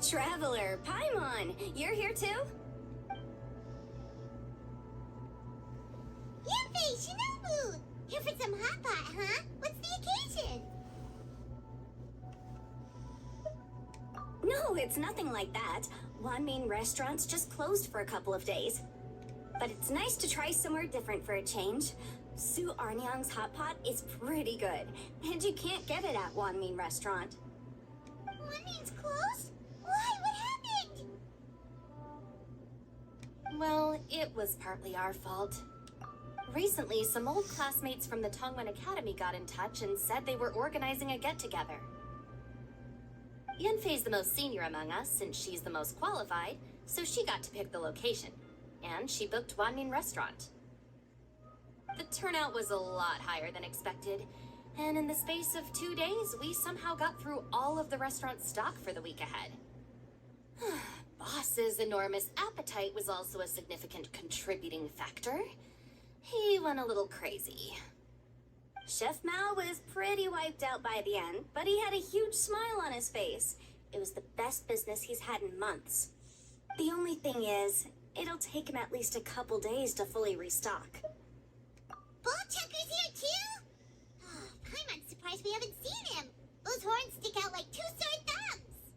Traveler, Paimon, you're here too? Yunfei, Shinobu! Here for some hot pot, huh? What's the occasion? No, it's nothing like that. Wanmin restaurant's just closed for a couple of days. But it's nice to try somewhere different for a change. Su Arnyang's hot pot is pretty good, and you can't get it at Wanmin restaurant. Wanmin's closed? Why? What happened? Well, it was partly our fault. Recently, some old classmates from the Tongwen Academy got in touch and said they were organizing a get-together. Yunfei's the most senior among us, since she's the most qualified, so she got to pick the location. And she booked Wanmin Restaurant. The turnout was a lot higher than expected, and in the space of 2 days, we somehow got through all of the restaurant's stock for the week ahead. Boss's enormous appetite was also a significant contributing factor. He went a little crazy. Chef Mao was pretty wiped out by the end, but he had a huge smile on his face. It was the best business he's had in months. The only thing is, it'll take him at least a couple days to fully restock. Ballchucker's here too? Oh, Paimon's surprised we haven't seen him. Those horns stick out like two sore thumbs.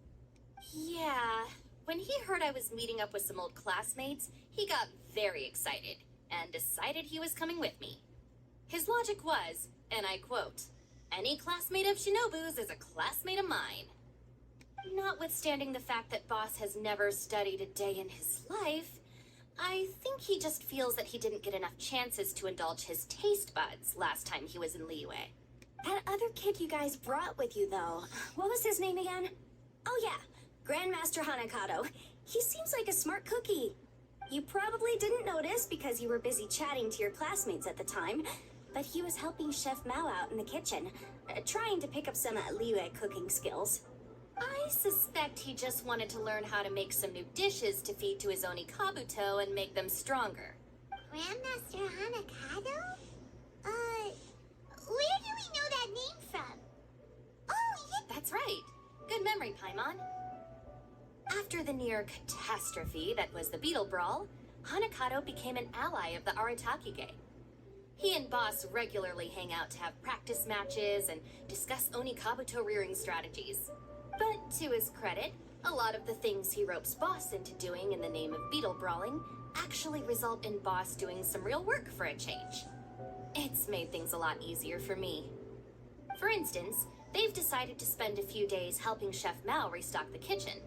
Yeah, when he heard I was meeting up with some old classmates, he got very excited and decided he was coming with me. His logic was, and I quote, "Any classmate of Shinobu's is a classmate of mine." Notwithstanding the fact that Boss has never studied a day in his life, I think he just feels that he didn't get enough chances to indulge his taste buds last time he was in Liyue. That other kid you guys brought with you, though, what was his name again? Oh yeah, Grandmaster Hanakado. He seems like a smart cookie. You probably didn't notice because you were busy chatting to your classmates at the time, but he was helping Chef Mao out in the kitchen, trying to pick up some Liyue cooking skills. I suspect he just wanted to learn how to make some new dishes to feed to his Onikabuto and make them stronger. Grandmaster Hanakado? Where do we know that name from? Oh, yeah. That's right. Good memory, Paimon. After the near catastrophe that was the Beetle Brawl, Hanakado became an ally of the Arataki gang. He and Boss regularly hang out to have practice matches and discuss Onikabuto rearing strategies. But to his credit, a lot of the things he ropes Boss into doing in the name of Beetle Brawling actually result in Boss doing some real work for a change. It's made things a lot easier for me. For instance, they've decided to spend a few days helping Chef Mao restock the kitchen.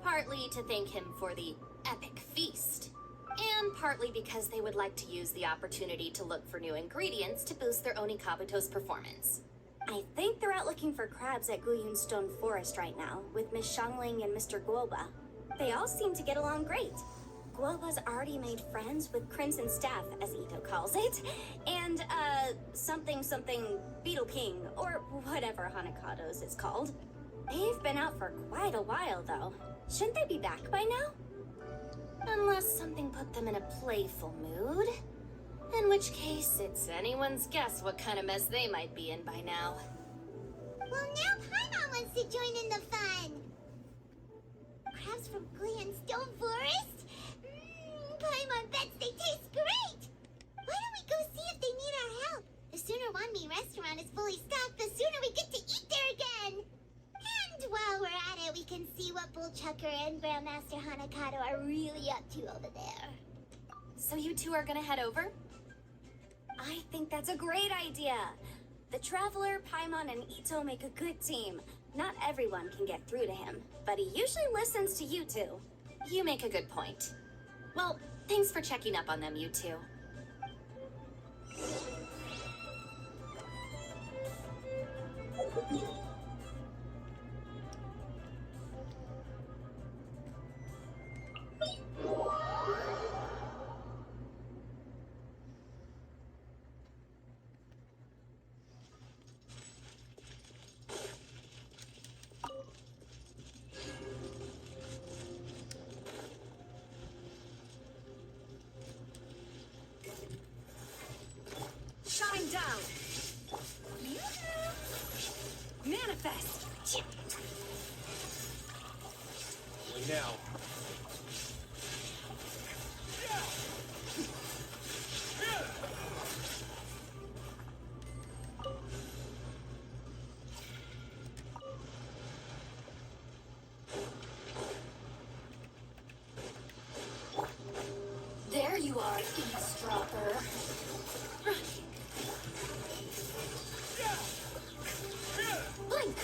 Partly to thank him for the epic feast, and partly because they would like to use the opportunity to look for new ingredients to boost their Onikabuto's performance. I think they're out looking for crabs at Guyun Stone Forest right now, with Miss Shangling and Mr. Guoba. They all seem to get along great. Guoba's already made friends with Crimson Staff, as Itto calls it, and, something Beetle King, or whatever Hanakado's is called. They've been out for quite a while, though. Shouldn't they be back by now? Unless something put them in a playful mood. In which case, it's anyone's guess what kind of mess they might be in by now. Well, now Paimon wants to join in the fun. Crabs from Guyun Stone Forest? Paimon bets they taste great. Why don't we go see if they need our help? The sooner Wanmi restaurant is fully stocked, the sooner we get to eat there again. And while we're at it, we can see what Bullchucker and Grandmaster Hanakado are really up to over there. So you two are gonna head over? I think that's a great idea. The Traveler, Paimon, and Itto make a good team. Not everyone can get through to him, but he usually listens to you two. You make a good point. Well, thanks for checking up on them, you two. Shine down! Manifest! now. There you are, eavesdropper. Blink!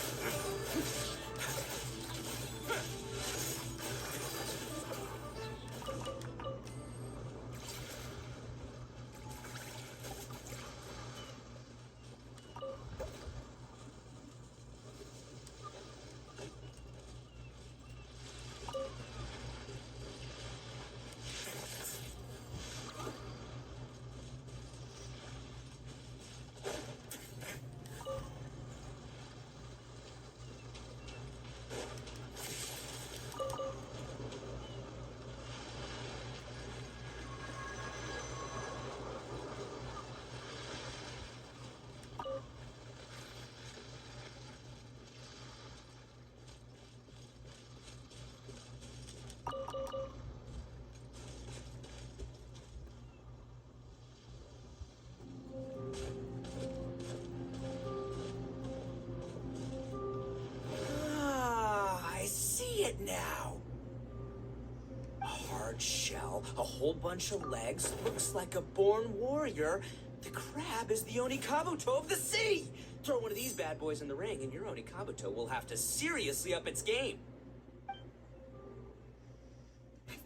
I see it now. A hard shell, a whole bunch of legs, looks like a born warrior. The crab is the Onikabuto of the sea! Throw one of these bad boys in the ring and your Onikabuto will have to seriously up its game.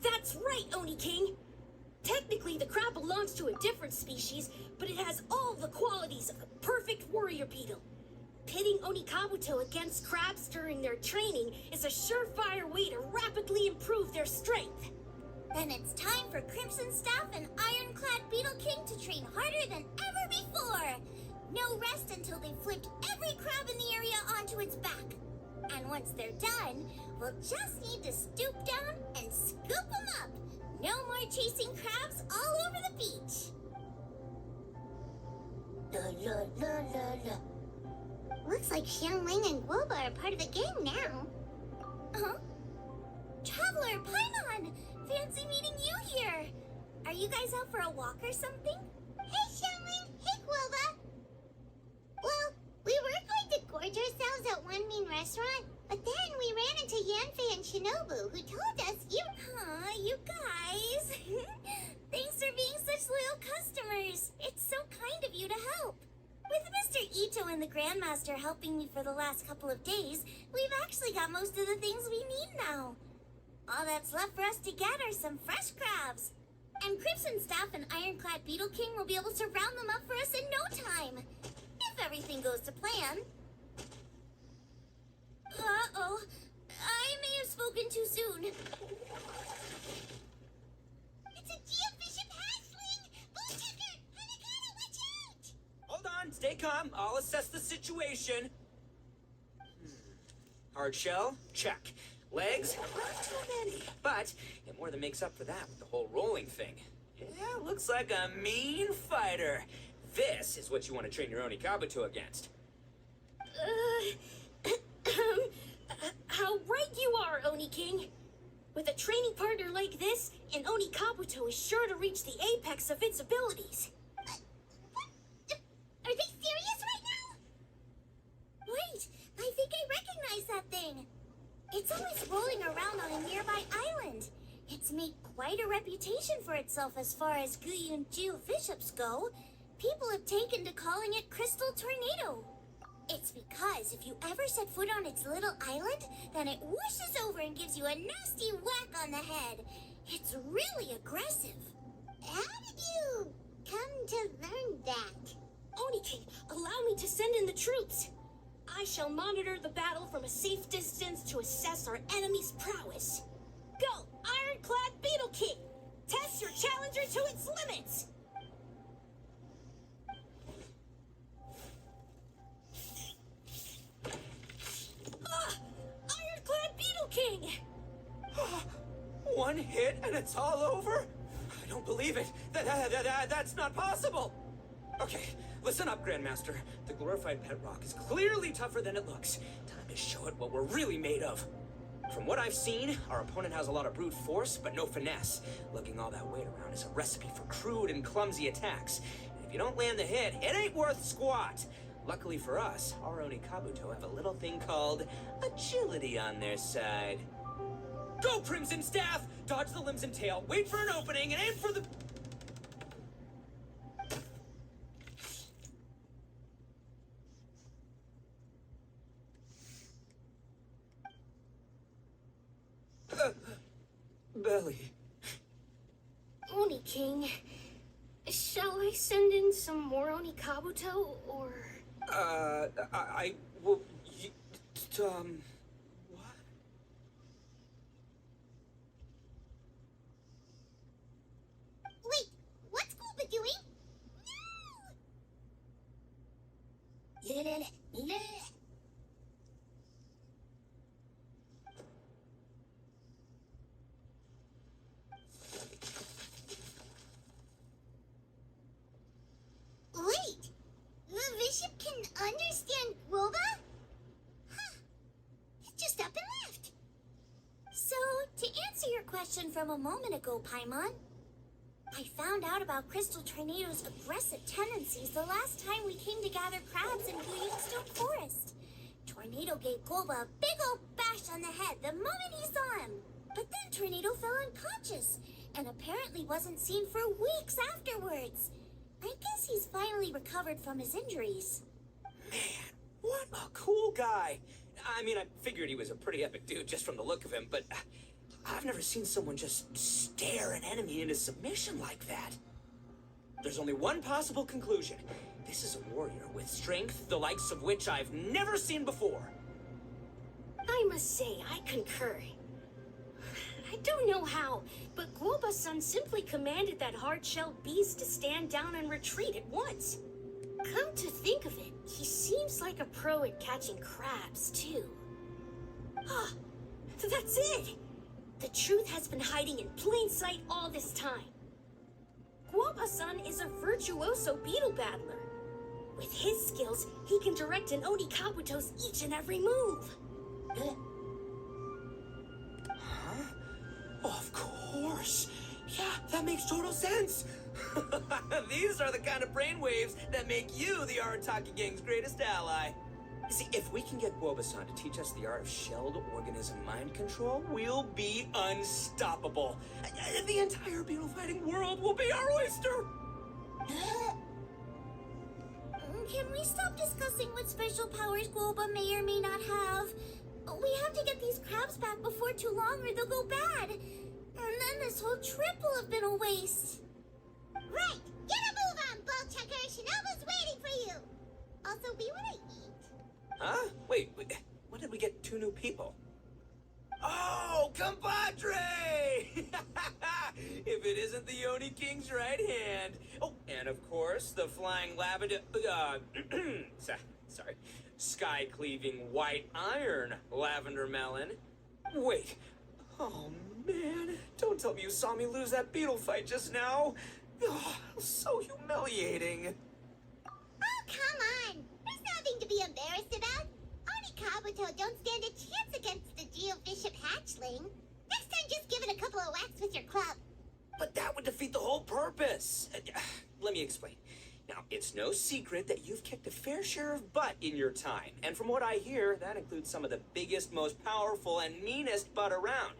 That's right, Oni King! Technically, the crab belongs to a different species, but it has all the qualities of a perfect warrior beetle. Pitting Onikabuto against crabs during their training is a surefire way to rapidly improve their strength. Then it's time for Crimson Staff and Ironclad Beetle King to train harder than ever before. No rest until they've flipped every crab in the area onto its back. And once they're done, we'll just need to stoop down and scoop them up. No more chasing crabs all over the beach. La la la la la. Looks like Xiangling and Guoba are part of the gang now. Huh? Traveler, Paimon! Fancy meeting you here. Are you guys out for a walk or something? Hey, Xiangling! Hey, Guoba! Well, we were going to gorge ourselves at one mean restaurant, but then we ran into Yanfei and Shinobu, who told us you... Aw, you guys! Thanks for being such loyal customers. It's so kind of you to help. With Mr. Itto and the Grandmaster helping me for the last couple of days, we've actually got most of the things we need now. All that's left for us to get are some fresh crabs. And Crimson Staff and Ironclad Beetle King will be able to round them up for us in no time. If everything goes to plan. Uh-oh. I may have spoken too soon. It's a geofishing hatchling! Bullchecker! Hanakata, watch out! Hold on, stay calm. I'll assess the situation. Hard shell? Check. Legs? Not too many. But it more than makes up for that with the whole rolling thing. Yeah, looks like a mean fighter. This is what you want to train your Onikabuto against. How right you are, Oni King. With a training partner like this, an Onikabuto is sure to reach the apex of its abilities. Are they serious right now? Wait, I think I recognize that thing. It's always rolling around on a nearby island. It's made quite a reputation for itself as far as Guyun geofiships go. People have taken to calling it Crystal Tornado. It's because if you ever set foot on its little island, then it whooshes over and gives you a nasty whack on the head. It's really aggressive. How did you come to learn that? Oni King, allow me to send in the troops. I shall monitor the battle from a safe distance to assess our enemy's prowess. Go, Ironclad Beetle King! Test your challenger to its limits! Ironclad Beetle King! One hit and it's all over? I don't believe it. That's not possible. Okay, listen up, Grandmaster. The glorified pet rock is clearly tougher than it looks. Time to show it what we're really made of. From what I've seen, our opponent has a lot of brute force, but no finesse. Lugging all that weight around is a recipe for crude and clumsy attacks. And if you don't land the hit, it ain't worth squat. Luckily for us, our Oni Kabuto have a little thing called agility on their side. Go, Crimson Staff! Dodge the limbs and tail, wait for an opening, and aim for the... Belly. Oni King, shall I send in some more Oni Kabuto, or... I will... what? Wait, what's Gooba doing? No! Wait! The bishop can understand Gooba? Huh. It just up and left. So, to answer your question from a moment ago, Paimon, I found out about Crystal Tornado's aggressive tendencies the last time we came to gather crabs in Guyunstone Forest. Tornado gave Golba a big old bash on the head the moment he saw him. But then Tornado fell unconscious and apparently wasn't seen for weeks afterwards. I guess he's finally recovered from his injuries. Man, what a cool guy. I mean, I figured he was a pretty epic dude just from the look of him, but I've never seen someone just stare an enemy into submission like that. There's only one possible conclusion. This is a warrior with strength, the likes of which I've never seen before. I must say, I concur. I don't know how, but Guoba-san simply commanded that hard-shelled beast to stand down and retreat at once. Come to think of it, he seems like a pro at catching crabs, too. Ah, that's it! The truth has been hiding in plain sight all this time. Guoba-san is a virtuoso beetle battler. With his skills, he can direct an Oni Kabuto's each and every move. Huh? Oh, of course. Yeah, that makes total sense. These are the kind of brainwaves that make you the Arataki gang's greatest ally. See, if we can get Guoba-san to teach us the art of shelled organism mind control, we'll be unstoppable. The entire beetle fighting world will be our oyster. Can we stop discussing what special powers Guoba may or may not have? We have to get these crabs back before too long or they'll go bad. And then this whole trip will have been a waste. Right! Get a move on, Bullchucker! Shinobu's waiting for you! Also, we want to eat. Huh? Wait, when did we get two new people? Oh, compadre! If it isn't the Oni King's right hand. Oh, and of course, the flying lavender... sorry. Sky-cleaving white iron lavender melon. Wait. Oh, man. Don't tell me you saw me lose that beetle fight just now. Oh, so humiliating. Oh, come on! There's nothing to be embarrassed about. Oni Kabuto don't stand a chance against the Geobishop hatchling. Next time, just give it a couple of whacks with your club. But that would defeat the whole purpose. Let me explain. Now, it's no secret that you've kicked a fair share of butt in your time. And from what I hear, that includes some of the biggest, most powerful, and meanest butt around.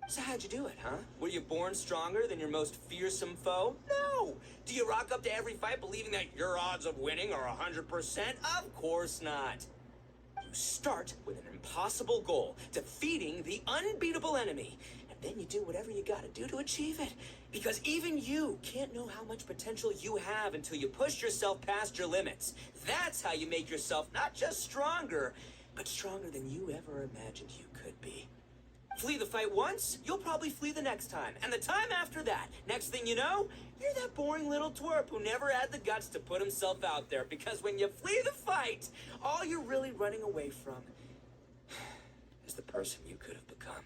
So how'd you do it, huh? Were you born stronger than your most fearsome foe? No! Do you rock up to every fight believing that your odds of winning are 100%? Of course not. You start with an impossible goal, defeating the unbeatable enemy. And then you do whatever you gotta do to achieve it. Because even you can't know how much potential you have until you push yourself past your limits. That's how you make yourself not just stronger, but stronger than you ever imagined you could be. Flee the fight once, you'll probably flee the next time. And the time after that, next thing you know, you're that boring little twerp who never had the guts to put himself out there. Because when you flee the fight, all you're really running away from is the person you could have become.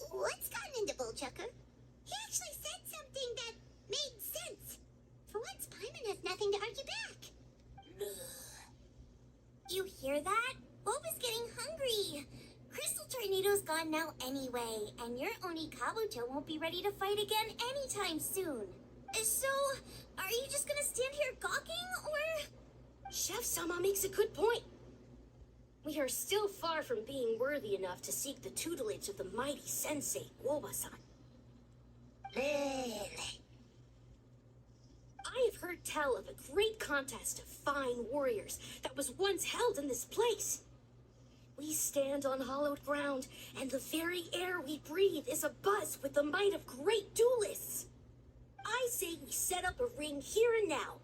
What's gotten into Bullchucker? He actually said something that made sense. For once, Paimon has nothing to argue back. You hear that? Bob is getting hungry. gone now anyway, and your Oni Kabuto won't be ready to fight again anytime soon. So, are you just gonna stand here gawking, or...? Chef-sama makes a good point. We are still far from being worthy enough to seek the tutelage of the mighty sensei, Guoba-san. I have heard tell of a great contest of fine warriors that was once held in this place. We stand on hallowed ground, and the very air we breathe is abuzz with the might of great duelists. I say we set up a ring here and now.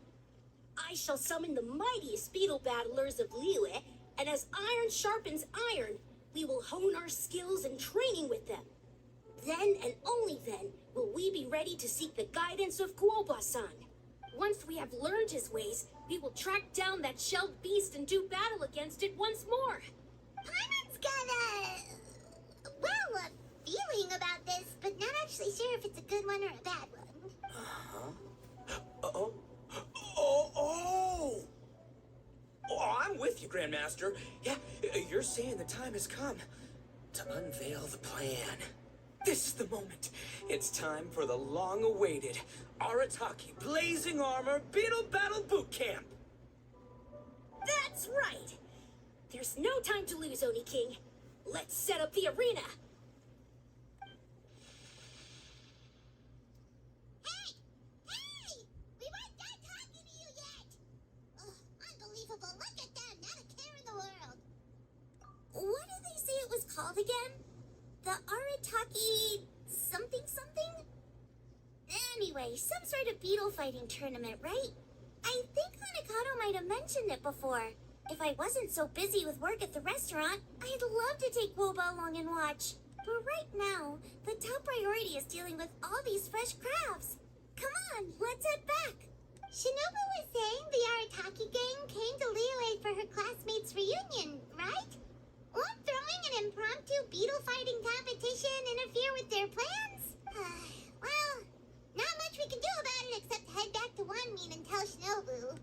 I shall summon the mightiest beetle battlers of Liyue, and as iron sharpens iron, we will hone our skills and training with them. Then and only then will we be ready to seek the guidance of Guoba-san. Once we have learned his ways, we will track down that shelled beast and do battle against it once more. Paimon's got a feeling about this, but not actually sure if it's a good one or a bad one. Oh, I'm with you, Grandmaster. Yeah, you're saying the time has come to unveil the plan. This is the moment. It's time for the long-awaited Arataki Blazing Armor Beetle Battle Bootcamp. That's right! There's no time to lose, Oni King. Let's set up the arena! Hey! Hey! We weren't done talking to you yet! Ugh, unbelievable. Look at them. Not a care in the world. What did they say it was called again? The Arataki something something? Anyway, some sort of beetle fighting tournament, right? I think Hanakato might have mentioned it before. If I wasn't so busy with work at the restaurant, I'd love to take Woba along and watch. But right now, the top priority is dealing with all these fresh crabs. Come on, let's head back. Shinobu was saying the Arataki gang came to Liyue for her classmates' reunion, right? Won't throwing an impromptu beetle fighting competition interfere with their plans? Well, not much we can do about it except head back to Wanmin and tell Shinobu.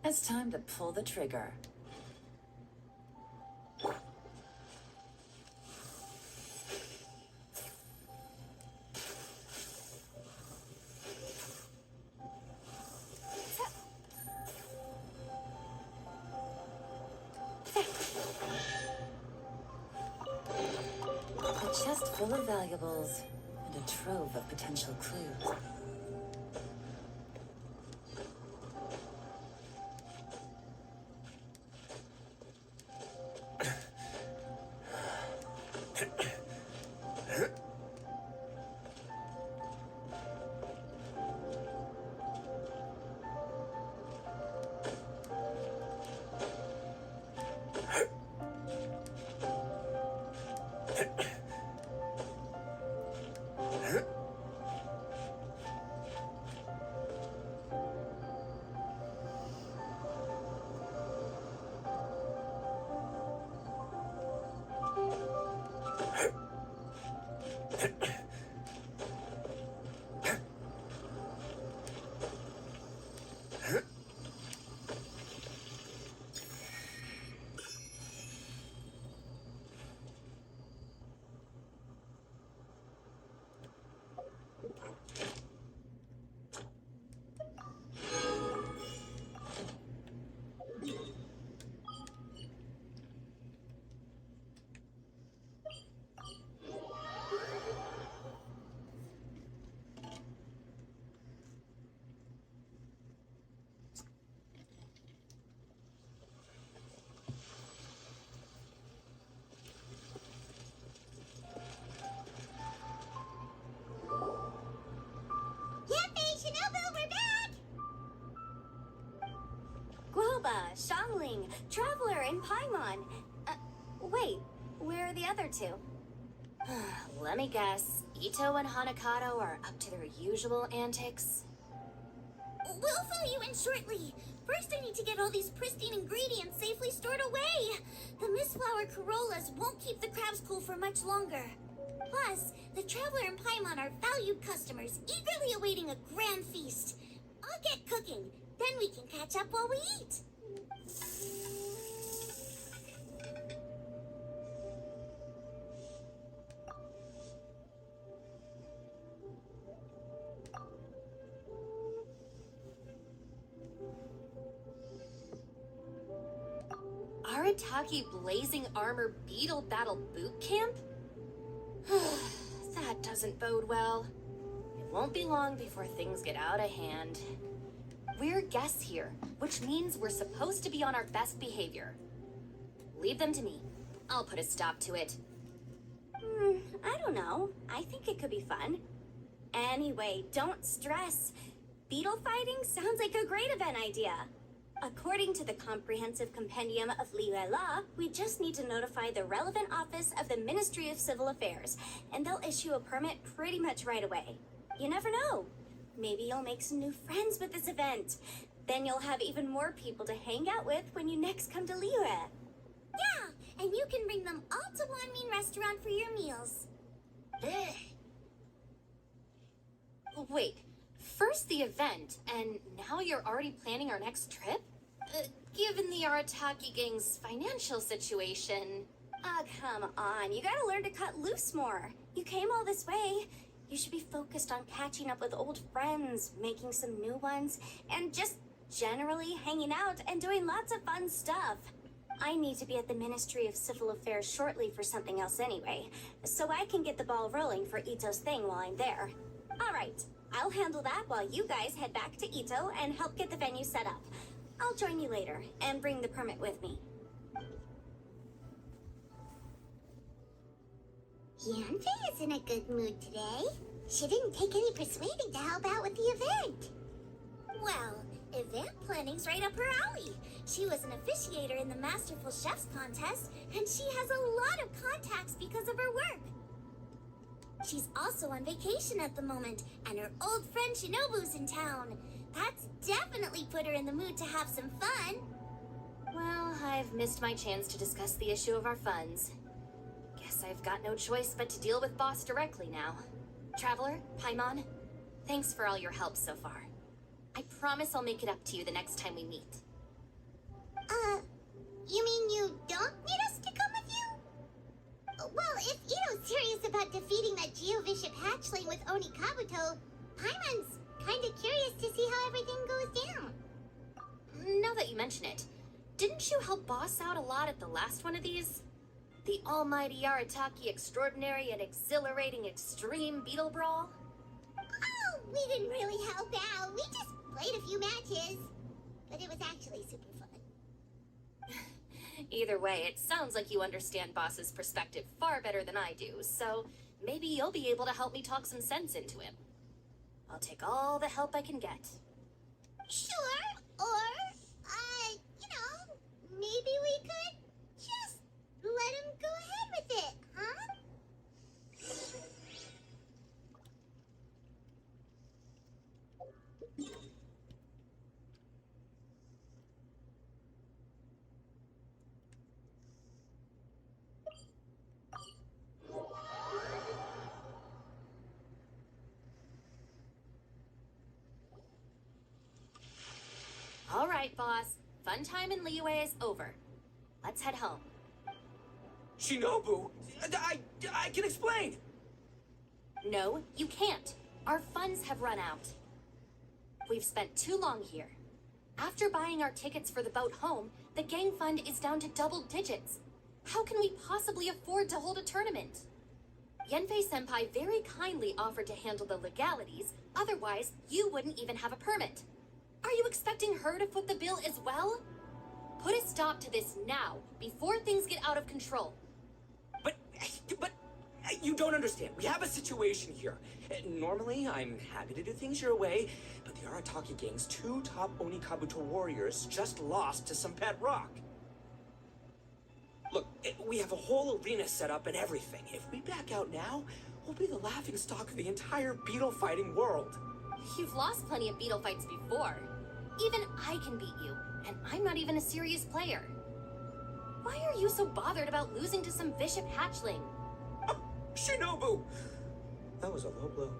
It's time to pull the trigger. A chest full of valuables and a trove of potential clues. Traveler, and Paimon. Wait, where are the other two? Let me guess. Itto and Hanakato are up to their usual antics? We'll fill you in shortly. First, I need to get all these pristine ingredients safely stored away. The Mistflower Corollas won't keep the crabs cool for much longer. Plus, the Traveler and Paimon are valued customers, eagerly awaiting a grand feast. I'll get cooking, then we can catch up while we eat. Arataki Blazing Armor Beetle Battle Bootcamp? That doesn't bode well. It won't be long before things get out of hand. We're guests here, which means we're supposed to be on our best behavior. Leave them to me. I'll put a stop to it. I don't know. I think it could be fun. Anyway, don't stress. Beetle fighting sounds like a great event idea. According to the Comprehensive Compendium of Liyue Law, we just need to notify the relevant office of the Ministry of Civil Affairs, and they'll issue a permit pretty much right away. You never know. Maybe you'll make some new friends with this event. Then you'll have even more people to hang out with when you next come to Liyue. Yeah, and you can bring them all to Wanmin Restaurant for your meals. Wait, first the event, and now you're already planning our next trip? Given the Arataki gang's financial situation... Come on. You gotta learn to cut loose more. You came all this way. You should be focused on catching up with old friends, making some new ones, and just generally hanging out and doing lots of fun stuff. I need to be at the Ministry of Civil Affairs shortly for something else anyway, so I can get the ball rolling for Itto's thing while I'm there. All right, I'll handle that while you guys head back to Itto and help get the venue set up. I'll join you later and bring the permit with me. Yanfei is in a good mood today. She didn't take any persuading to help out with the event. Well, event planning's right up her alley. She was an officiator in the Masterful Chefs contest, and she has a lot of contacts because of her work. She's also on vacation at the moment, and her old friend Shinobu's in town. That's definitely put her in the mood to have some fun. Well, I've missed my chance to discuss the issue of our funds. Guess I've got no choice but to deal with Boss directly now. Traveler, Paimon, thanks for all your help so far. I promise I'll make it up to you the next time we meet. You mean you don't need us to come with you? Well, if Itto's serious about defeating that Geovishap hatchling with Oni Kabuto, Paimon's kinda curious to see how everything goes down. Now that you mention it, didn't you help Boss out a lot at the last one of these? The almighty Arataki extraordinary and exhilarating extreme Beetle Brawl? Oh, we didn't really help out. We just played a few matches. But it was actually super fun. Either way, it sounds like you understand Boss's perspective far better than I do, so maybe you'll be able to help me talk some sense into him. I'll take all the help I can get. Sure, or, maybe we could just let him go ahead with it, huh? All right, Boss. Fun time in Liyue is over. Let's head home. Shinobu, I can explain. No, you can't. Our funds have run out. We've spent too long here. After buying our tickets for the boat home, the gang fund is down to double digits. How can we possibly afford to hold a tournament? Yanfei-senpai very kindly offered to handle the legalities, otherwise you wouldn't even have a permit. Are you expecting her to foot the bill as well? Put a stop to this now, before things get out of control. But you don't understand. We have a situation here. Normally, I'm happy to do things your way, but the Arataki gang's 2 top Oni Kabuto warriors just lost to some pet rock. Look, we have a whole arena set up and everything. If we back out now, we'll be the laughingstock of the entire beetle fighting world. You've lost plenty of beetle fights before. Even I can beat you, and I'm not even a serious player. Why are you so bothered about losing to some bishop hatchling? Oh, Shinobu! That was a low blow.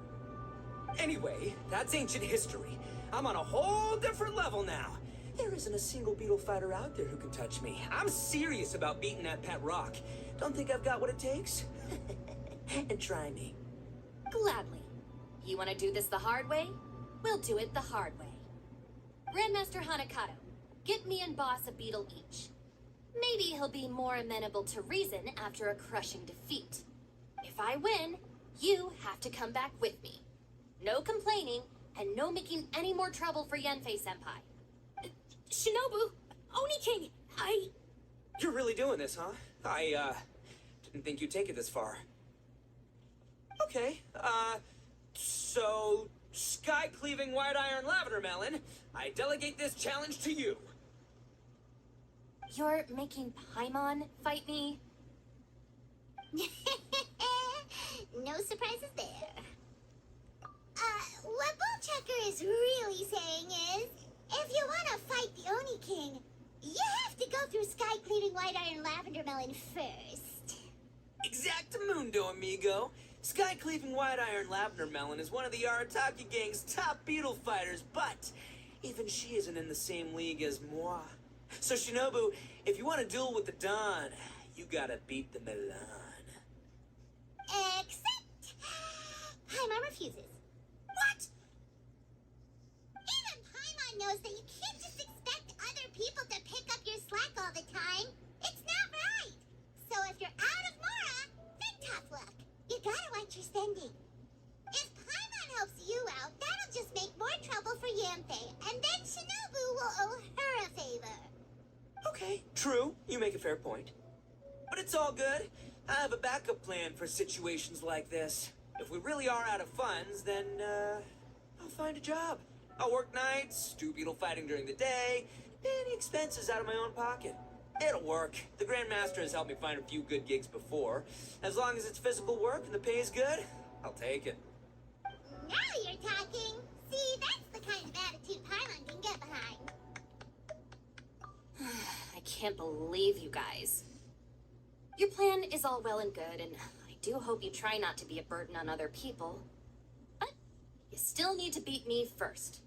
Anyway, that's ancient history. I'm on a whole different level now. There isn't a single beetle fighter out there who can touch me. I'm serious about beating that pet rock. Don't think I've got what it takes? And try me. Gladly. You want to do this the hard way? We'll do it the hard way. Grandmaster Hanakato, get me and Boss a beetle each. Maybe he'll be more amenable to reason after a crushing defeat. If I win, you have to come back with me. No complaining, and no making any more trouble for Yanfei-senpai. Shinobu, Oni King, You're really doing this, huh? I didn't think you'd take it this far. Okay, so, sky-cleaving white-iron lavender melon, I delegate this challenge to you. You're making Paimon fight me? No surprises there. What Bullchecker is really saying is, if you want to fight the Oni King, you have to go through sky-cleaving white-iron lavender melon first. Exactamundo, amigo. Sky-cleaving white-iron lavender melon is one of the Arataki gang's top beetle fighters, but even she isn't in the same league as moi. So, Shinobu, if you want to duel with the Don, you gotta beat the Milan. Except... Paimon refuses. What? Even Paimon knows that you can't just expect other people to pick up your slack all the time. It's not right. So if you're out of Mora, then tough luck. You gotta watch your spending. If Paimon helps you out, that'll just make more trouble for Yanfei, and then Shinobu will owe her a favor. Okay, true. You make a fair point. But it's all good. I have a backup plan for situations like this. If we really are out of funds, then, I'll find a job. I'll work nights, do beetle fighting during the day, any expenses out of my own pocket. It'll work. The Grandmaster has helped me find a few good gigs before. As long as it's physical work and the pay is good, I'll take it. Now you're talking. See, that's the kind of attitude Paimon can get behind. I can't believe you guys. Your plan is all well and good, and I do hope you try not to be a burden on other people. But you still need to beat me first.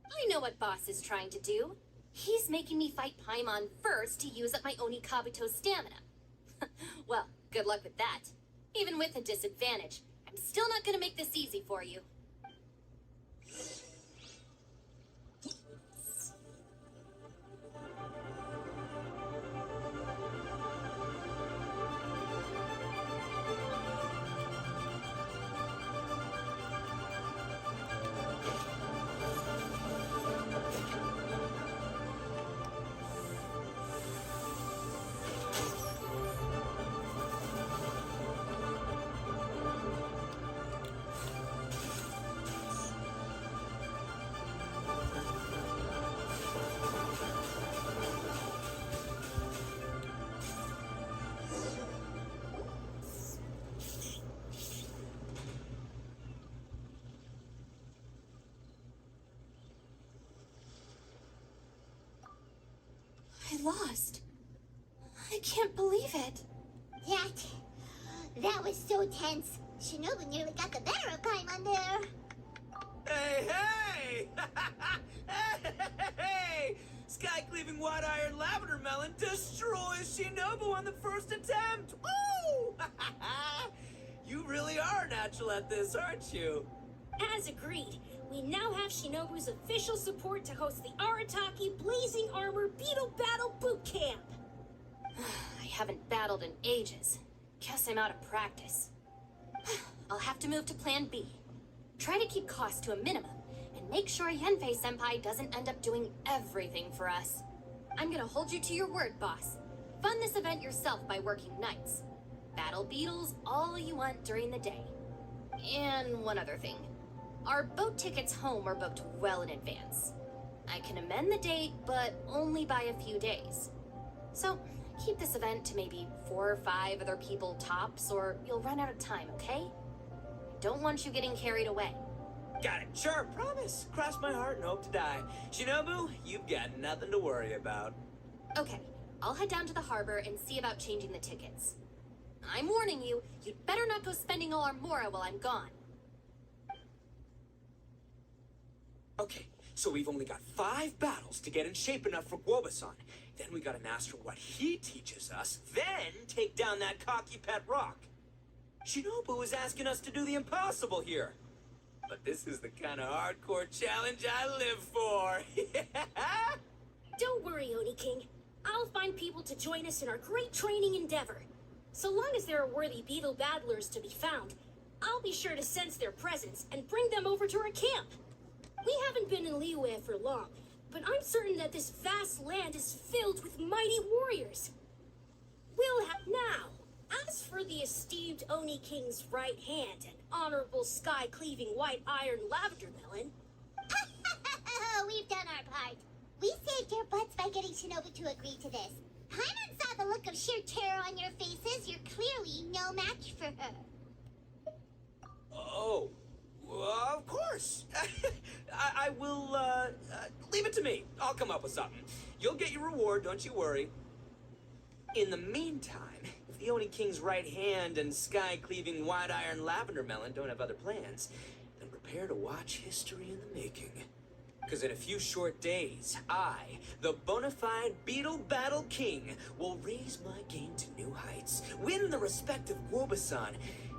I know what Boss is trying to do. He's making me fight Paimon first to use up my Oni Kabuto's stamina. Well, good luck with that. Even with a disadvantage, I'm still not gonna make this easy for you. I lost. I can't believe it. That was so tense. Shinobu nearly got the better of Paimon there. Hey, hey! Hey! Sky-cleaving white-iron lavender melon destroys Shinobu on the first attempt! Woo! You really are natural at this, aren't you? as agreed, we now have Shinobu's official support to host the Arataki Blazing Armor Beetle Battle Bootcamp. I haven't battled in ages. Guess I'm out of practice. I'll have to move to Plan B. Try to keep costs to a minimum, and make sure Yanfei-senpai doesn't end up doing everything for us. I'm gonna hold you to your word, boss. Fund this event yourself by working nights. Battle beetles all you want during the day. And one other thing. Our boat tickets home are booked well in advance. I can amend the date, but only by a few days. So, Keep this event to maybe 4 or 5 other people tops, or you'll run out of time, okay? I don't want you getting carried away. Got it. Sure, promise. Cross my heart and hope to die. Shinobu, you've got nothing to worry about. Okay, I'll head down to the harbor and see about changing the tickets. I'm warning you, you'd better not go spending all our mora while I'm gone. Okay, so we've only got 5 battles to get in shape enough for Guoba-san. Then we gotta master what he teaches us, then take down that cocky pet rock. Shinobu is asking us to do the impossible here. But this is the kind of hardcore challenge I live for. Don't worry, Oni King. I'll find people to join us in our great training endeavor. So long as there are worthy beetle battlers to be found, I'll be sure to sense their presence and bring them over to our camp. We haven't been in Liyue for long, but I'm certain that this vast land is filled with mighty warriors. We'll have now. As for the esteemed Oni King's right hand and honorable sky-cleaving white iron lavender melon, We've done our part. We saved your butts by getting Shinobu to agree to this. Paimon saw the look of sheer terror on your faces. You're clearly no match for her. Oh, of course. I will, leave it to me. I'll come up with something. You'll get your reward, don't you worry. In the meantime, if the Oni King's right hand and sky-cleaving white iron lavender melon don't have other plans, then prepare to watch history in the making. Because in a few short days, I, the bona fide Beetle Battle King, will raise my game to new heights, win the respect of Guoba-san,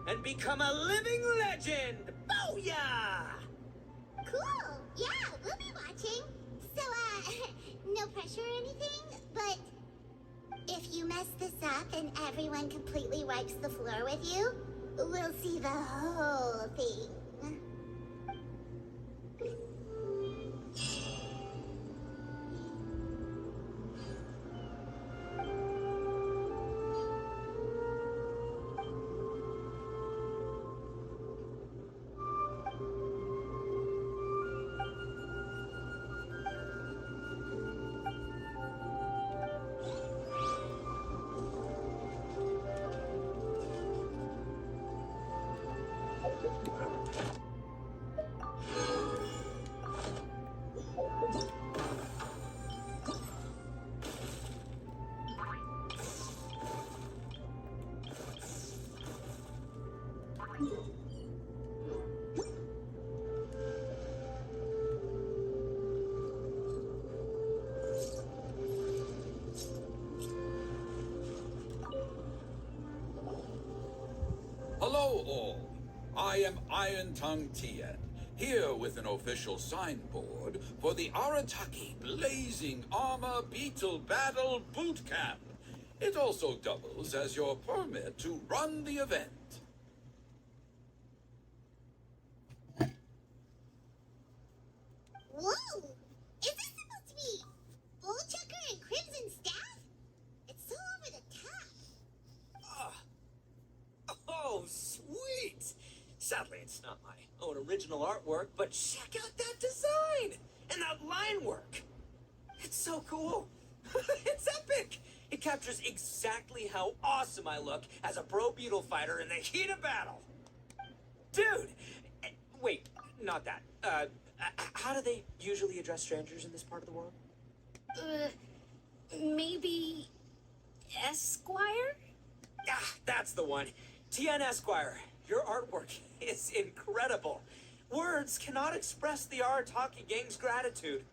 and become a living legend! Booyah! Cool. Yeah, we'll be watching. So, no pressure or anything, but if you mess this up and everyone completely wipes the floor with you, we'll see the whole thing. Hello all, I am Iron Tongue Tien, here with an official signboard for the Arataki Blazing Armor Beetle Battle Bootcamp. It also doubles as your permit to run the event. Whoa! Is this supposed to be Bullchucker and Crimson Staff? It's so over the top. Oh, sweet! Sadly, it's not my own original artwork, but check out that design! And that line work! It's so cool! It's epic! It captures exactly how awesome I look as a pro beetle fighter in the heat of battle! Dude! Wait, not that. How do they usually address strangers in this part of the world? maybe Esquire? Ah, that's the one. Tien Esquire, your artwork is incredible. Words cannot express the Arataki gang's gratitude.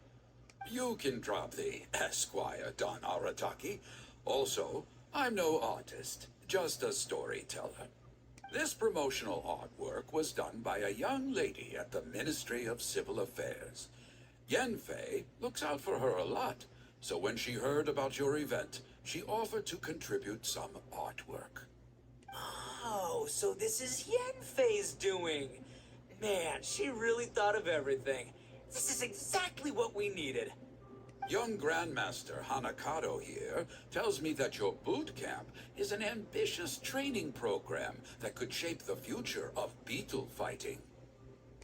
You can drop the Esquire, Don Arataki. Also, I'm no artist, just a storyteller. This promotional artwork was done by a young lady at the Ministry of Civil Affairs. Yenfei looks out for her a lot, so when she heard about your event, she offered to contribute some artwork. Oh, so this is Yenfei's doing. Man, she really thought of everything. This is exactly what we needed. Young Grandmaster Hanakato here tells me that your boot camp is an ambitious training program that could shape the future of beetle fighting.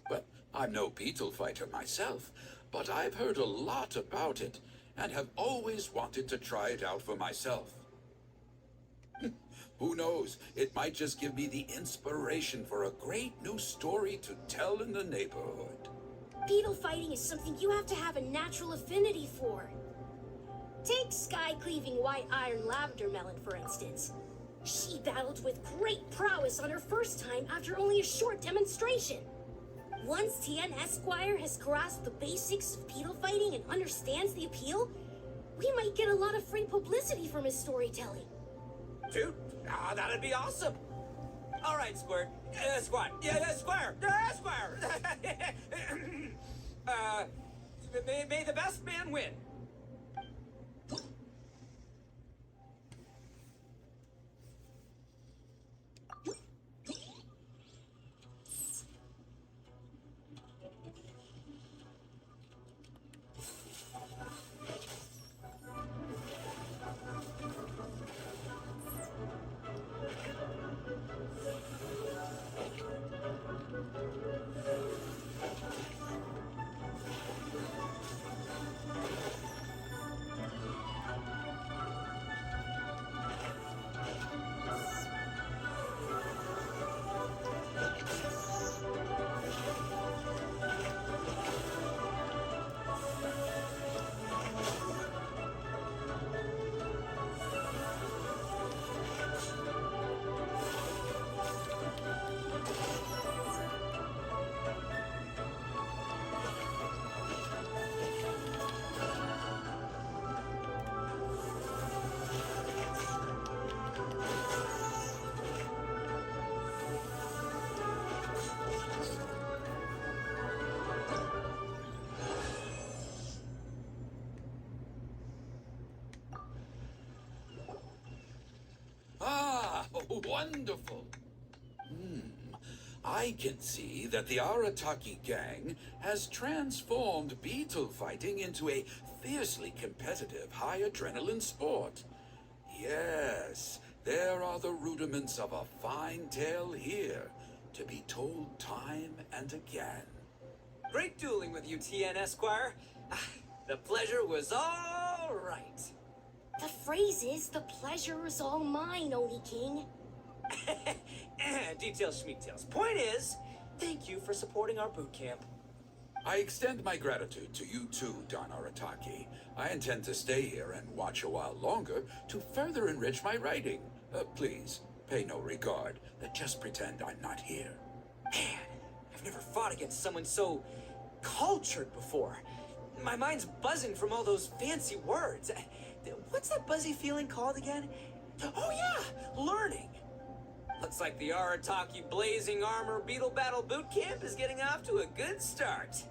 Well, I'm no beetle fighter myself, but I've heard a lot about it and have always wanted to try it out for myself. Who knows? It might just give me the inspiration for a great new story to tell in the neighborhood. Beetle fighting is something you have to have a natural affinity for. Take sky-cleaving white iron lavender melon, for instance. She battled with great prowess on her first time after only a short demonstration. Once TN Esquire has grasped the basics of beetle fighting and understands the appeal, we might get a lot of free publicity from his storytelling. Dude, that'd be awesome. All right, Squirt. Squire. Squire. Squire. May the best man win. Ah, wonderful. I can see that the Arataki gang has transformed beetle fighting into a fiercely competitive, high-adrenaline sport. Yes, there are the rudiments of a fine tale here, to be told time and again. Great dueling with you, TN Esquire. The pleasure was all right. The phrase is, the pleasure is all mine, Oni King. Details, schmeetails. Point is, thank you for supporting our boot camp. I extend my gratitude to you too, Don Arataki. I intend to stay here and watch a while longer to further enrich my writing. Please, pay no regard. Just pretend I'm not here. Man, I've never fought against someone so cultured before. My mind's buzzing from all those fancy words. What's that buzzy feeling called again? Oh yeah, learning. Looks like the Arataki Blazing Armor Beetle Battle Bootcamp is getting off to a good start.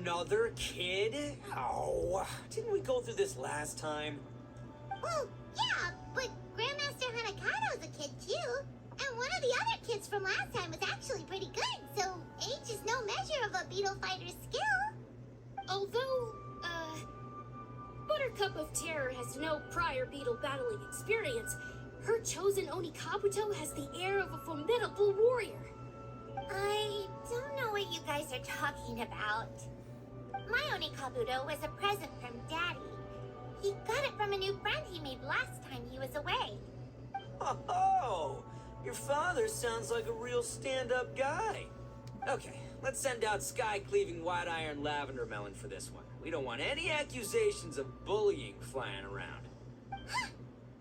Another kid? Oh, didn't we go through this last time? Well, yeah, but Grandmaster Hanakado's a kid too. And one of the other kids from last time was actually pretty good, so age is no measure of a beetle fighter's skill. Although, Buttercup of Terror has no prior beetle battling experience, her chosen Oni Kabuto has the air of a formidable warrior. I don't know what you guys are talking about. My Oni Kabuto was a present from Daddy. He got it from a new friend he made last time he was away. Oh, your father sounds like a real stand-up guy. Okay, let's send out Sky-Cleaving White Iron Lavender Melon for this one. We don't want any accusations of bullying flying around. Huh!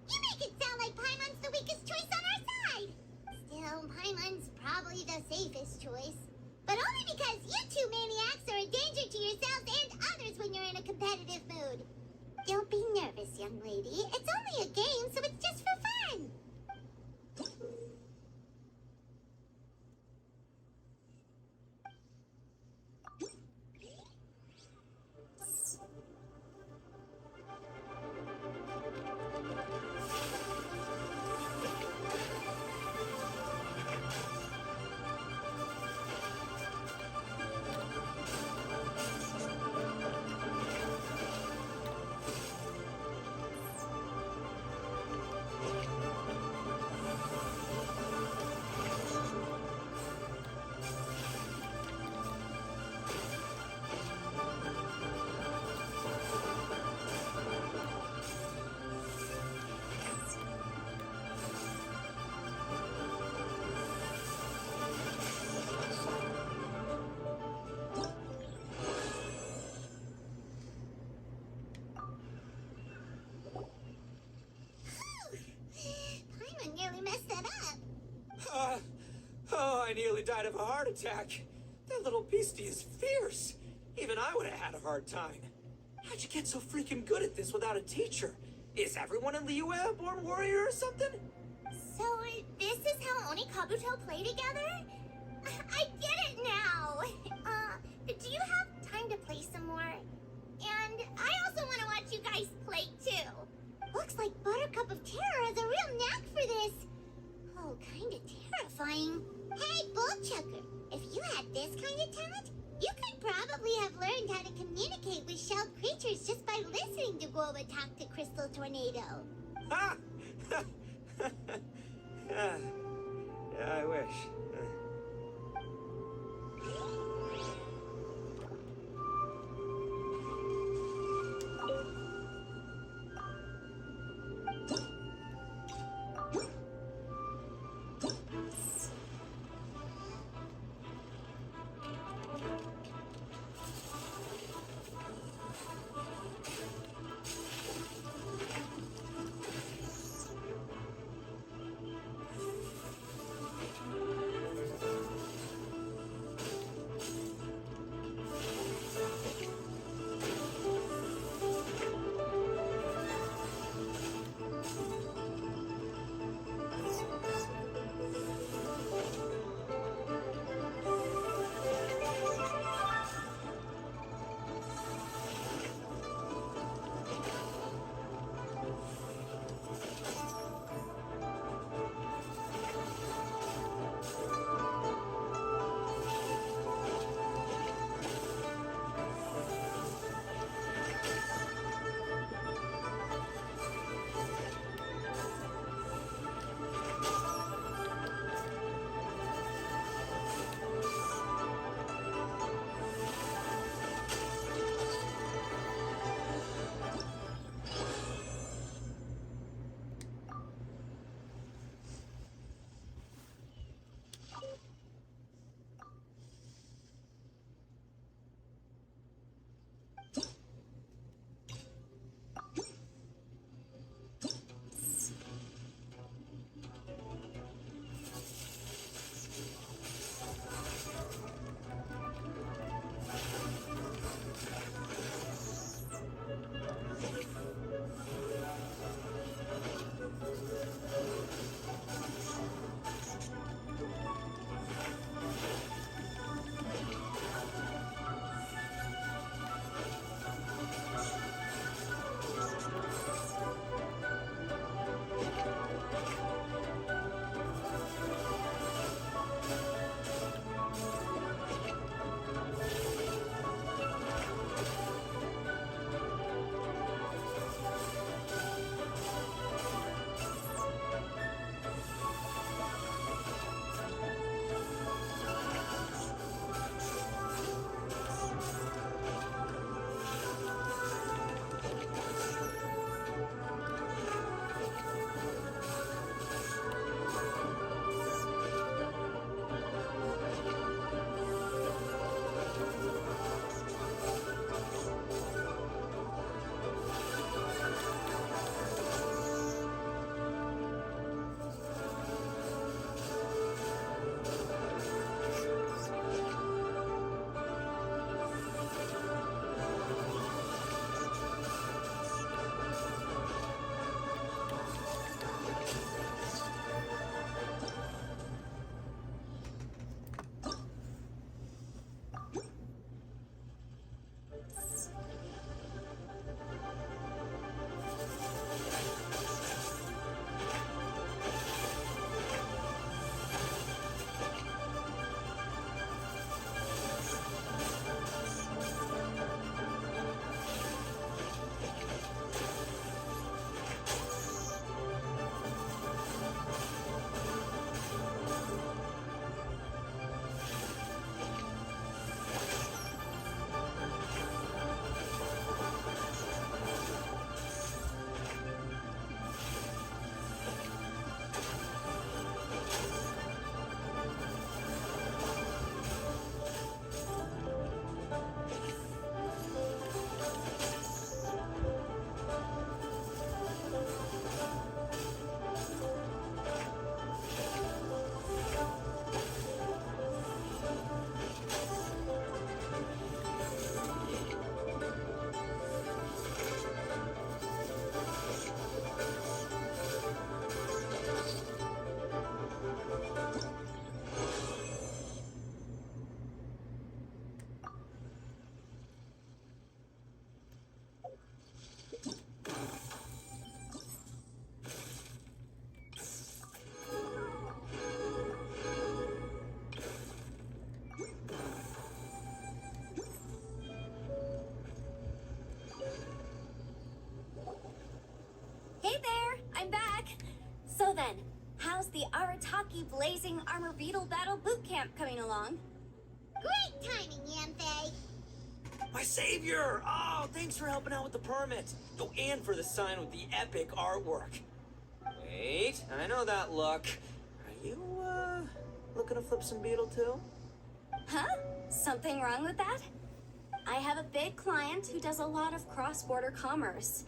You make it sound like Paimon's the weakest choice on our side! Still, Paimon's probably the safest choice. But only because you two maniacs are a danger to yourselves and others when you're in a competitive mood. Don't be nervous, young lady. It's only a game, so it's just for fun. Paimon nearly messed that up. Oh, I nearly died of a heart attack. That little beastie is fierce. Even I would have had a hard time. How'd you get so freaking good at this without a teacher? Is everyone in Liyue a born warrior or something? So, this is how Oni Kabuto play together? I get it now! Do you have time to play some more? And I also want to watch you guys play too. Looks like Buttercup of Terror has a real knack for this. Oh, kinda terrifying. Hey, Bullchucker, if you had this kind of talent, you could probably have learned how to communicate with shelled creatures just by listening to Guoba talk to Crystal Tornado. Ha! Yeah, I wish. then, how's the Arataki Blazing Armor Beetle Battle Bootcamp coming along? Great timing, Yanfei. My savior! Oh, thanks for helping out with the permit. Oh, and for the sign with the epic artwork. Wait, I know that look. Are you, looking to flip some Beetle too? Huh? Something wrong with that? I have a big client who does a lot of cross-border commerce.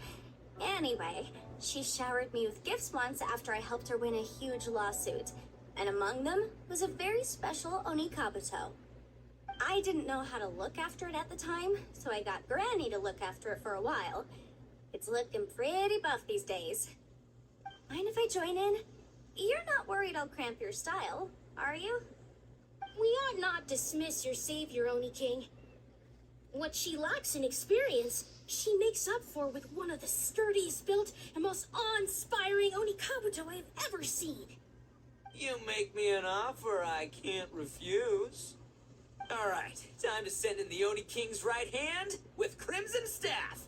Anyway, she showered me with gifts once after I helped her win a huge lawsuit. And among them was a very special Onikabuto. I didn't know how to look after it at the time, so I got Granny to look after it for a while. It's looking pretty buff these days. Mind if I join in? You're not worried I'll cramp your style, are you? We ought not dismiss your savior, Oni King. What she lacks in experience, she makes up for with one of the sturdiest built and most awe-inspiring Onikabuto I've ever seen. You make me an offer I can't refuse. All right, time to send in the Oni King's right hand with Crimson Staff.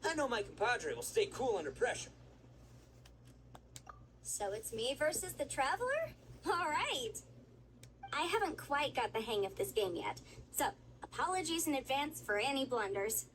I know my compadre will stay cool under pressure. So it's me versus the Traveler? All right. I haven't quite got the hang of this game yet, so apologies in advance for any blunders.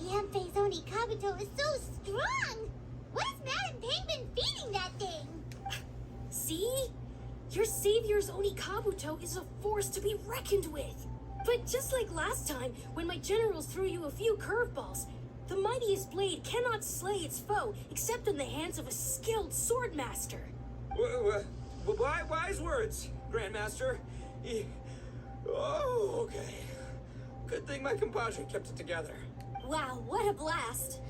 Yanfei's Onikabuto is so strong! What has Madame Ping been feeding that thing? See? Your savior's Onikabuto is a force to be reckoned with. But just like last time, when my generals threw you a few curveballs, the mightiest blade cannot slay its foe except in the hands of a skilled swordmaster. Wise words, Grandmaster. Oh, okay. Good thing my compadre kept it together. Wow, what a blast.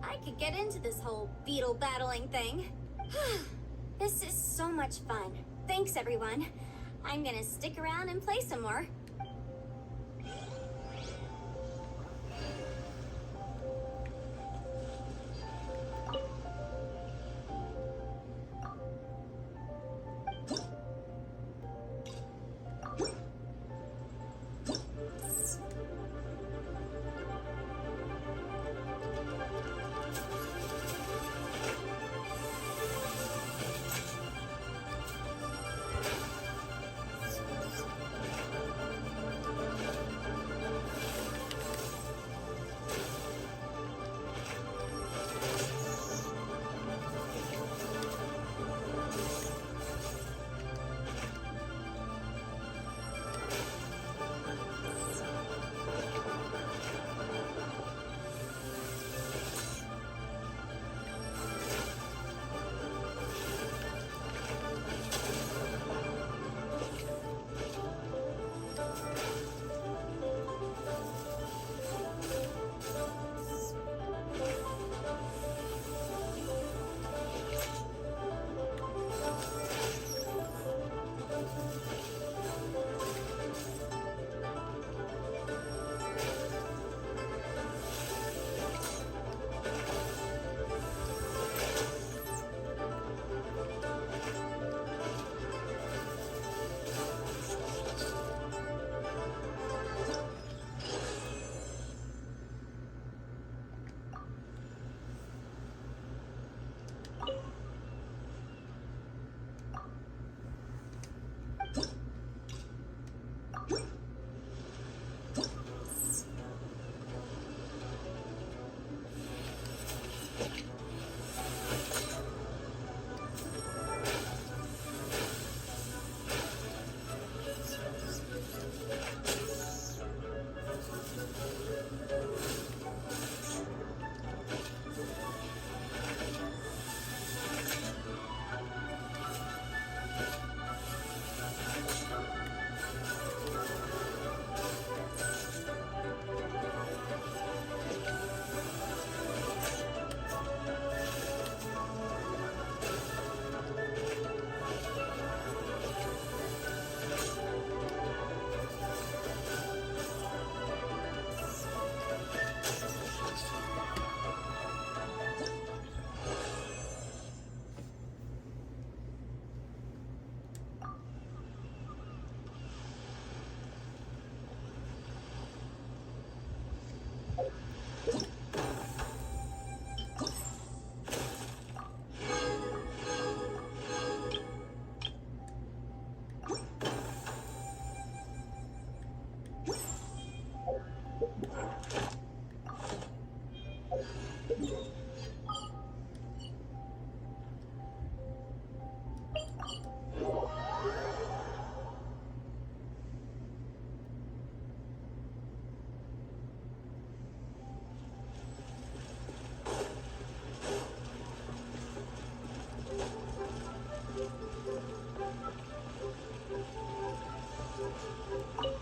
I could get into this whole beetle battling thing. This is so much fun. Thanks, everyone. I'm gonna stick around and play some more.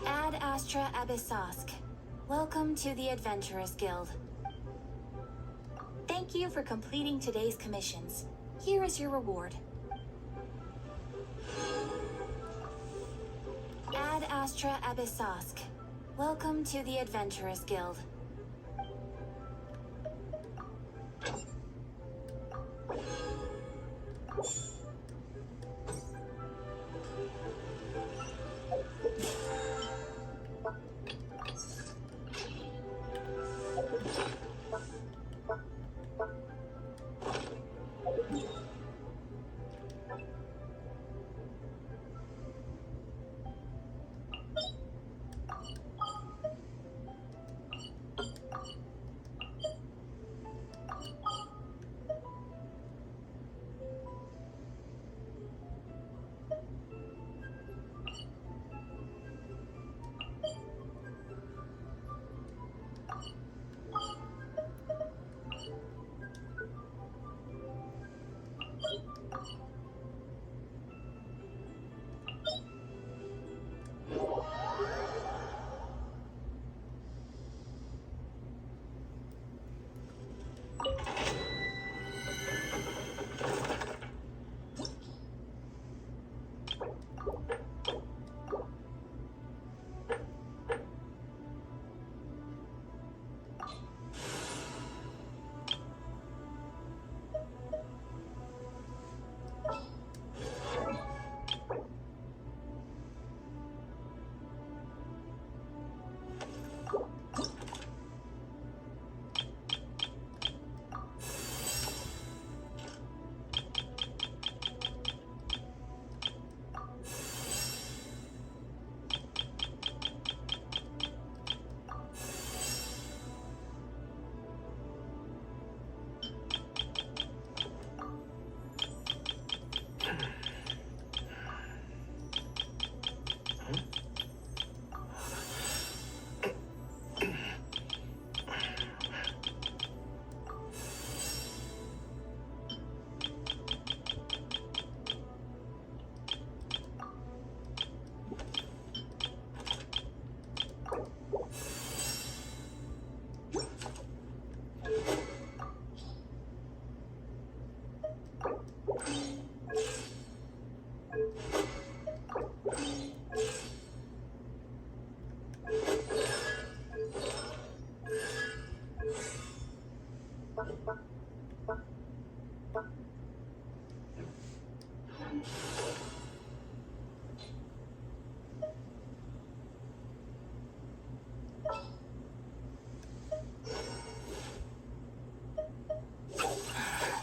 Ad Astra Abyssosk. Welcome to the Adventurers Guild. Thank you for completing today's commissions. Here is your reward. Ad Astra Abyssosk. Welcome to the Adventurers Guild.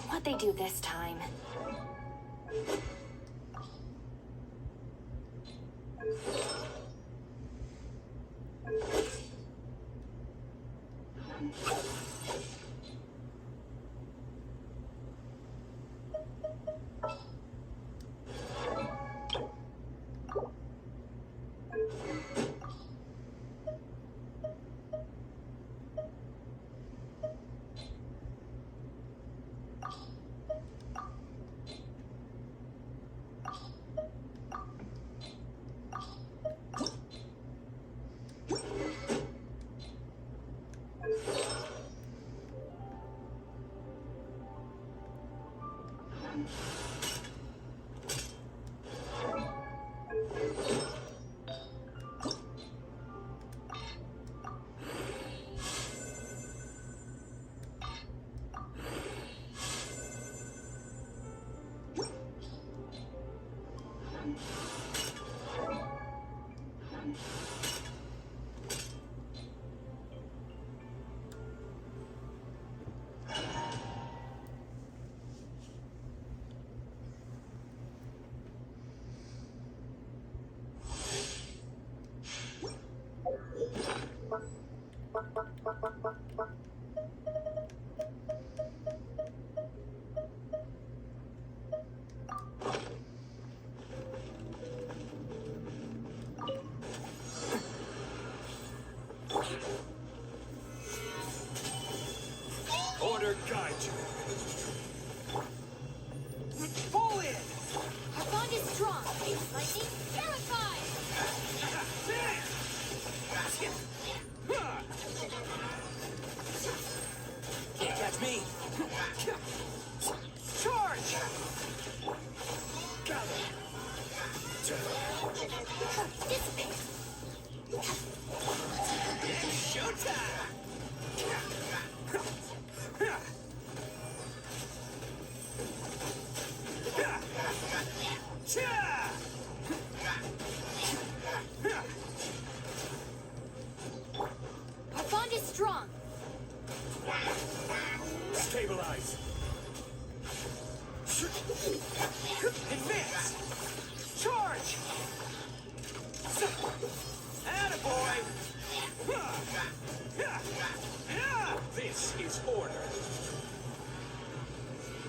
What'd they do this time? Order guide you. Pull in! Our bond is strong. Lightning terrified. Can't catch me. Charge! Gather. Dissipate. Showtime! Our bond is strong. Stabilize. Advance. Charge. Attaboy. This is order.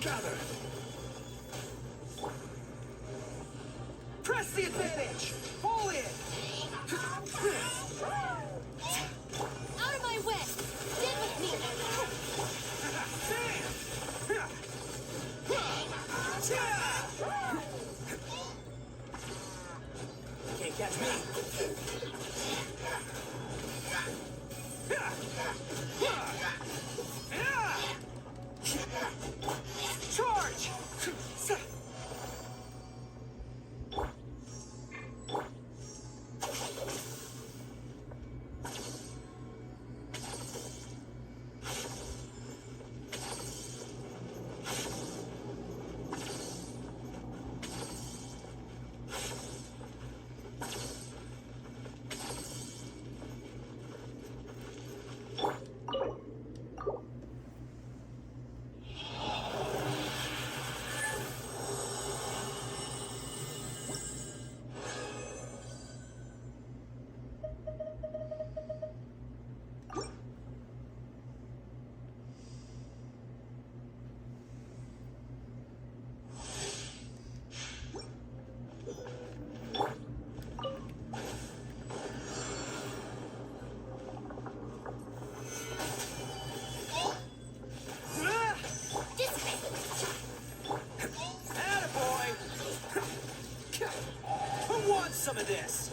Gather. Press the advantage. Pull in. Out of my way. Stand with me. Can't catch me. Charge! Some of this.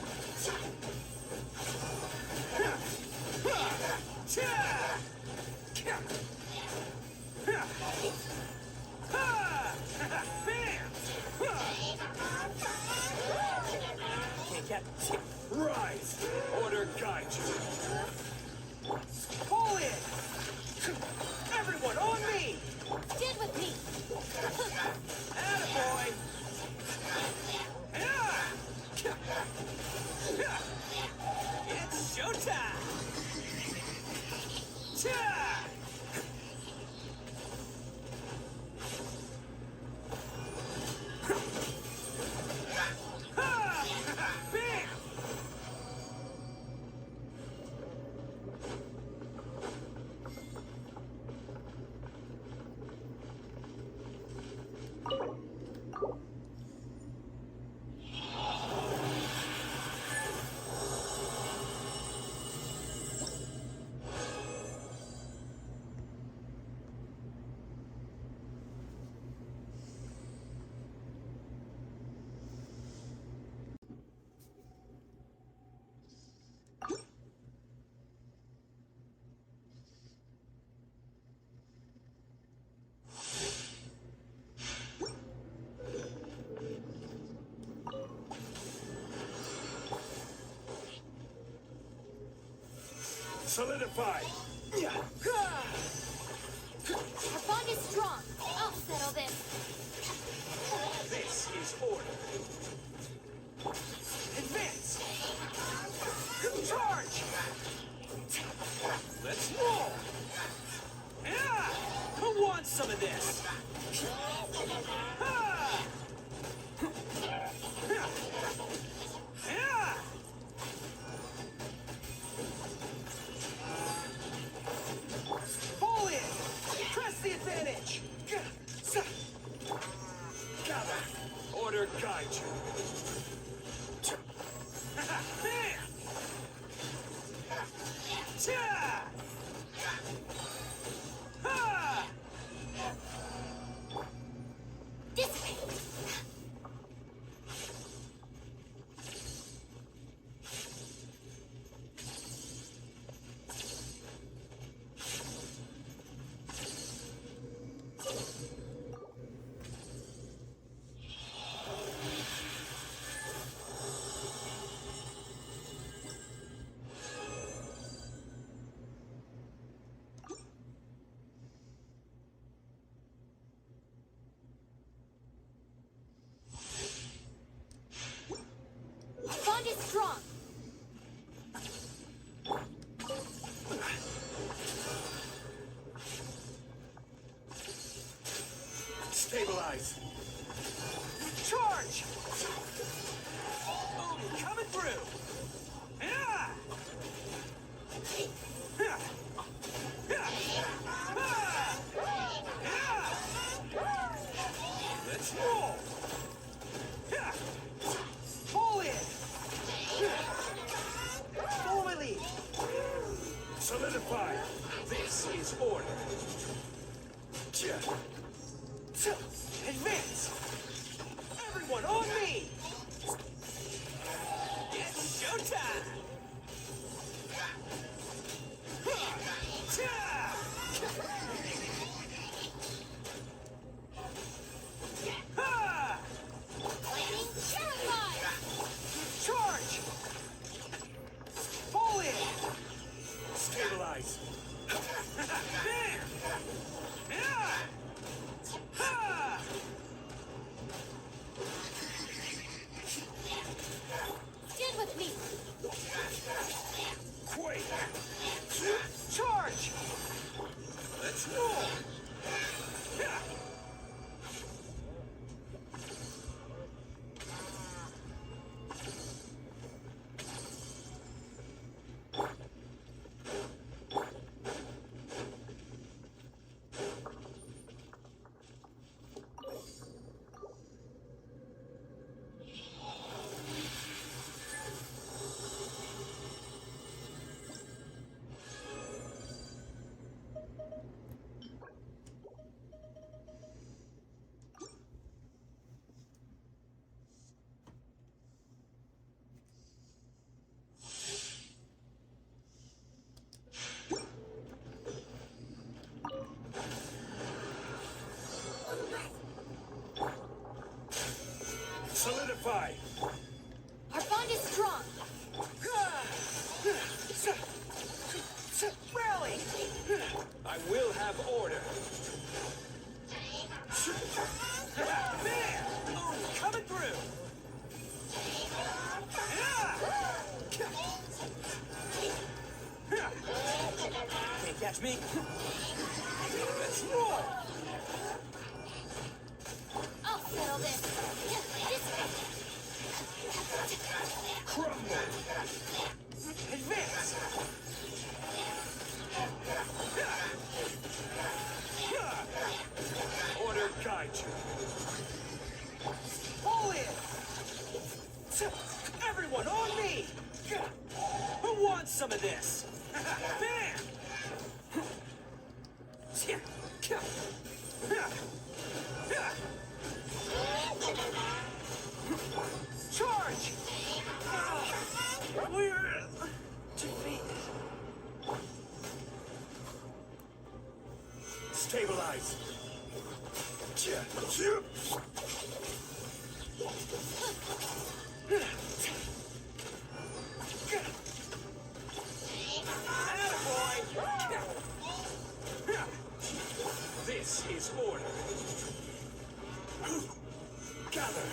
Rise! Order guide you. Pull in! Everyone on me! Stand with me. Attaboy! It's showtime! Bam! Solidify! Our bond is strong. I'll settle this. This is order. Advance! Charge! Let's roll! Who wants some of this? Dissipate. Bond is strong. Stabilize. Charge! Coming through! Yeah! Yeah! Yeah! Let's roll! Yeah! Pull in! Follow my lead! Solidify! This is order! Advance! Everyone on me! It's showtime! Lightning terrified. Charge! Fall in! Stabilize! Bam! Yeah! Ha! Stand with me. Quake! Charge! Let's roll! Yeah! Solidify! Our bond is strong. Rally! I will have order. Man! Coming through! Can't catch me. Let's roll! I'll settle this. Crumble! Advance! Order guide you. All in! Everyone on me! Who wants some of this? Bam! Charge! We're defeated. Stabilize. This is order. Gather.